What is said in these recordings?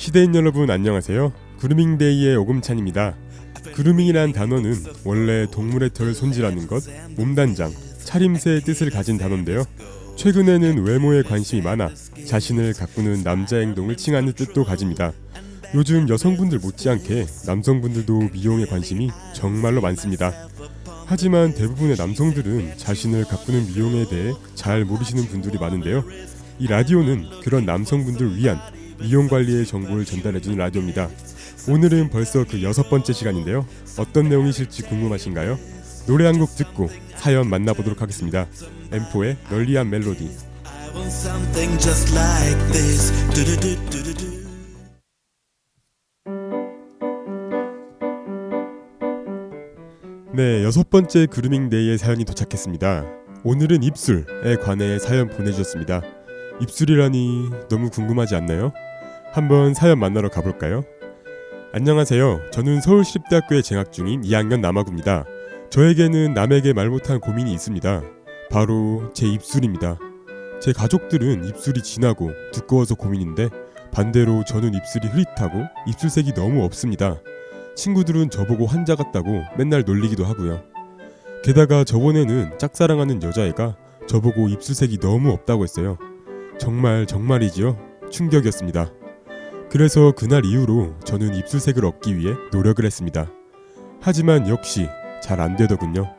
시대인 여러분 안녕하세요. 그루밍데이의 오금찬입니다. 그루밍이란 단어는 원래 동물의 털 손질하는 것, 몸단장, 차림새의 뜻을 가진 단어인데요. 최근에는 외모에 관심이 많아 자신을 가꾸는 남자 행동을 칭하는 뜻도 가집니다. 요즘 여성분들 못지않게 남성분들도 미용에 관심이 정말로 많습니다. 하지만 대부분의 남성들은 자신을 가꾸는 미용에 대해 잘 모르시는 분들이 많은데요. 이 라디오는 그런 남성분들 위한 미용 관리의 정보를 전달해주는 라디오입니다. 오늘은 벌써 그 6번째 시간인데요. 어떤 내용이실지 궁금하신가요? 노래 한 곡 듣고 사연 만나보도록 하겠습니다. M4의 널리한 멜로디. 네, 6번째 그루밍데이의 사연이 도착했습니다. 오늘은 입술에 관해 사연 보내주셨습니다. 입술이라니 너무 궁금하지 않나요? 한번 사연 만나러 가볼까요? 안녕하세요. 저는 서울시립대학교에 재학 중인 2학년 남아구입니다. 저에게는 남에게 말 못한 고민이 있습니다. 바로 제 입술입니다. 제 가족들은 입술이 진하고 두꺼워서 고민인데 반대로 저는 입술이 흐릿하고 입술색이 너무 없습니다. 친구들은 저보고 환자 같다고 맨날 놀리기도 하고요. 게다가 저번에는 짝사랑하는 여자애가 저보고 입술색이 너무 없다고 했어요. 정말이지요? 충격이었습니다. 그래서 그날 이후로 저는 입술색을 얻기 위해 노력을 했습니다. 하지만 역시 잘 안되더군요.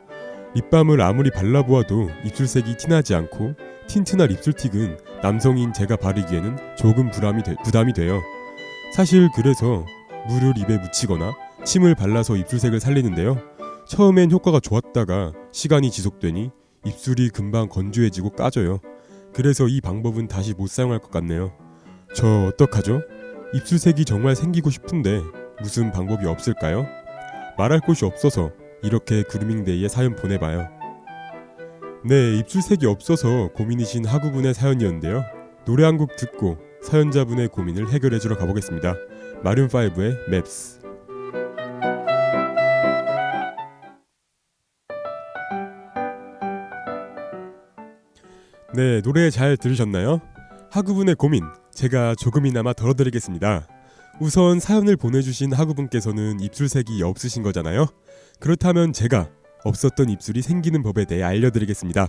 립밤을 아무리 발라보아도 입술색이 티나지 않고 틴트나 립스틱은 남성인 제가 바르기에는 조금 부담이 돼요. 사실 그래서 물을 입에 묻히거나 침을 발라서 입술색을 살리는데요. 처음엔 효과가 좋았다가 시간이 지속되니 입술이 금방 건조해지고 까져요. 그래서 이 방법은 다시 못 사용할 것 같네요. 저 어떡하죠? 입술색이 정말 생기고 싶은데 무슨 방법이 없을까요? 말할 곳이 없어서 이렇게 그루밍데이에 사연 보내봐요. 네, 입술색이 없어서 고민이신 하구분의 사연이었는데요. 노래 한 곡 듣고 사연자분의 고민을 해결해주러 가보겠습니다. 마룬5의 맵스. 네, 노래 잘 들으셨나요? 하구분의 고민 제가 조금이나마 덜어드리겠습니다. 우선 사연을 보내주신 하구분께서는 입술색이 없으신 거잖아요. 그렇다면 제가 없었던 입술이 생기는 법에 대해 알려드리겠습니다.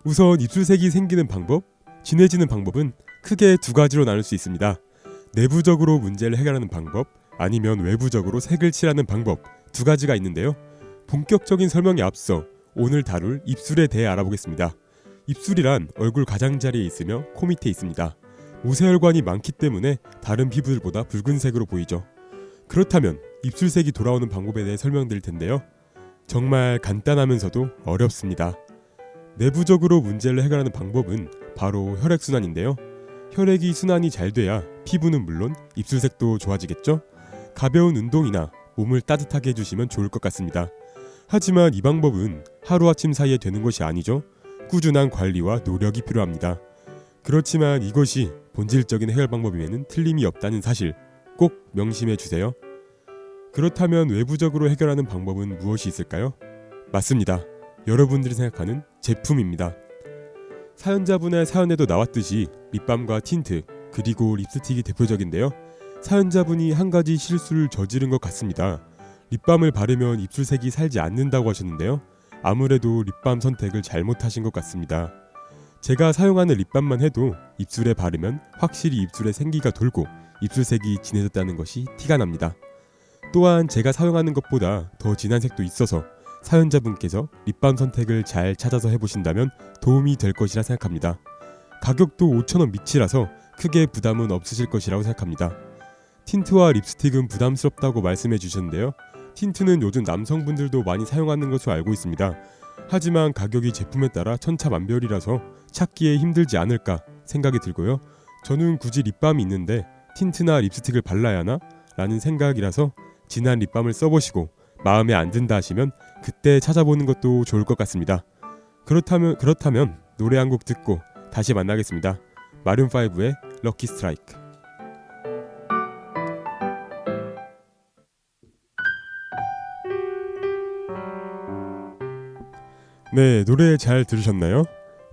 우선 입술색이 생기는 방법, 진해지는 방법은 크게 두 가지로 나눌 수 있습니다. 내부적으로 문제를 해결하는 방법, 아니면 외부적으로 색을 칠하는 방법, 두 가지가 있는데요. 본격적인 설명에 앞서 오늘 다룰 입술에 대해 알아보겠습니다. 입술이란 얼굴 가장자리에 있으며 코 밑에 있습니다. 모세혈관이 많기 때문에 다른 피부들보다 붉은색으로 보이죠. 그렇다면 입술색이 돌아오는 방법에 대해 설명드릴 텐데요. 정말 간단하면서도 어렵습니다. 내부적으로 문제를 해결하는 방법은 바로 혈액순환인데요. 혈액이 순환이 잘 돼야 피부는 물론 입술색도 좋아지겠죠? 가벼운 운동이나 몸을 따뜻하게 해주시면 좋을 것 같습니다. 하지만 이 방법은 하루아침 사이에 되는 것이 아니죠. 꾸준한 관리와 노력이 필요합니다. 그렇지만 이것이 본질적인 해결 방법임에는 틀림이 없다는 사실 꼭 명심해 주세요. 그렇다면 외부적으로 해결하는 방법은 무엇이 있을까요? 맞습니다. 여러분들이 생각하는 제품입니다. 사연자분의 사연에도 나왔듯이 립밤과 틴트 그리고 립스틱이 대표적인데요. 사연자분이 한 가지 실수를 저지른 것 같습니다. 립밤을 바르면 입술색이 살지 않는다고 하셨는데요. 아무래도 립밤 선택을 잘못하신 것 같습니다. 제가 사용하는 립밤만 해도 입술에 바르면 확실히 입술에 생기가 돌고 입술색이 진해졌다는 것이 티가 납니다. 또한 제가 사용하는 것보다 더 진한 색도 있어서 사연자분께서 립밤 선택을 잘 찾아서 해보신다면 도움이 될 것이라 생각합니다. 가격도 5,000원 미치라서 크게 부담은 없으실 것이라고 생각합니다. 틴트와 립스틱은 부담스럽다고 말씀해 주셨는데요. 틴트는 요즘 남성분들도 많이 사용하는 것으로 알고 있습니다. 하지만 가격이 제품에 따라 천차만별이라서 찾기에 힘들지 않을까 생각이 들고요. 저는 굳이 립밤이 있는데 틴트나 립스틱을 발라야 하나? 라는 생각이라서 진한 립밤을 써보시고 마음에 안 든다 하시면 그때 찾아보는 것도 좋을 것 같습니다. 그렇다면 노래 한 곡 듣고 다시 만나겠습니다. 마룬5의 럭키 스트라이크. 네, 노래 잘 들으셨나요?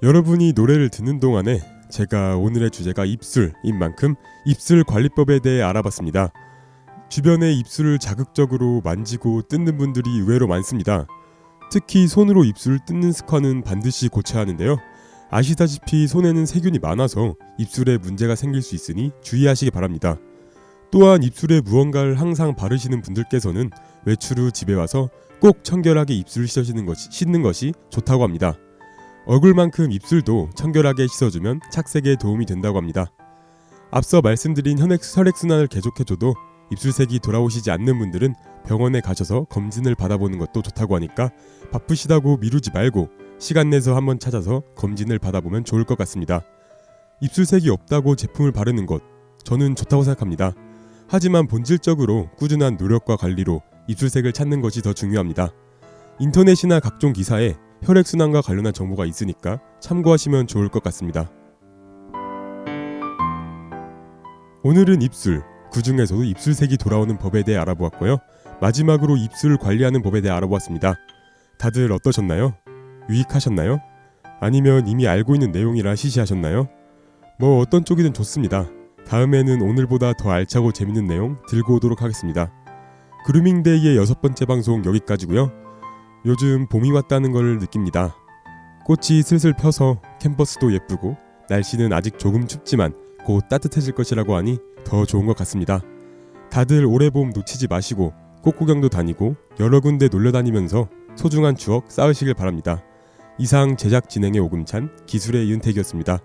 여러분이 노래를 듣는 동안에 제가 오늘의 주제가 입술인 만큼 입술 관리법에 대해 알아봤습니다. 주변에 입술을 자극적으로 만지고 뜯는 분들이 의외로 많습니다. 특히 손으로 입술을 뜯는 습관은 반드시 고쳐야 하는데요. 아시다시피 손에는 세균이 많아서 입술에 문제가 생길 수 있으니 주의하시기 바랍니다. 또한 입술에 무언가를 항상 바르시는 분들께서는 외출 후 집에 와서 꼭 청결하게 입술을 씻는 것이 좋다고 합니다. 얼굴만큼 입술도 청결하게 씻어주면 착색에 도움이 된다고 합니다. 앞서 말씀드린 혈액순환을 계속해줘도 입술색이 돌아오시지 않는 분들은 병원에 가셔서 검진을 받아보는 것도 좋다고 하니까 바쁘시다고 미루지 말고 시간 내서 한번 찾아서 검진을 받아보면 좋을 것 같습니다. 입술색이 없다고 제품을 바르는 것, 저는 좋다고 생각합니다. 하지만 본질적으로 꾸준한 노력과 관리로 입술색을 찾는 것이 더 중요합니다. 인터넷이나 각종 기사에 혈액순환과 관련한 정보가 있으니까 참고하시면 좋을 것 같습니다. 오늘은 입술, 그 중에서도 입술색이 돌아오는 법에 대해 알아보았고요. 마지막으로 입술 관리하는 법에 대해 알아보았습니다. 다들 어떠셨나요? 유익하셨나요? 아니면 이미 알고 있는 내용이라 시시하셨나요? 뭐 어떤 쪽이든 좋습니다. 다음에는 오늘보다 더 알차고 재밌는 내용 들고 오도록 하겠습니다. 그루밍데이의 6번째 방송 여기까지고요. 요즘 봄이 왔다는 걸 느낍니다. 꽃이 슬슬 펴서 캠퍼스도 예쁘고 날씨는 아직 조금 춥지만 곧 따뜻해질 것이라고 하니 더 좋은 것 같습니다. 다들 올해 봄 놓치지 마시고 꽃구경도 다니고 여러 군데 놀러다니면서 소중한 추억 쌓으시길 바랍니다. 이상 제작 진행의 오금찬, 기술의 이은택이었습니다.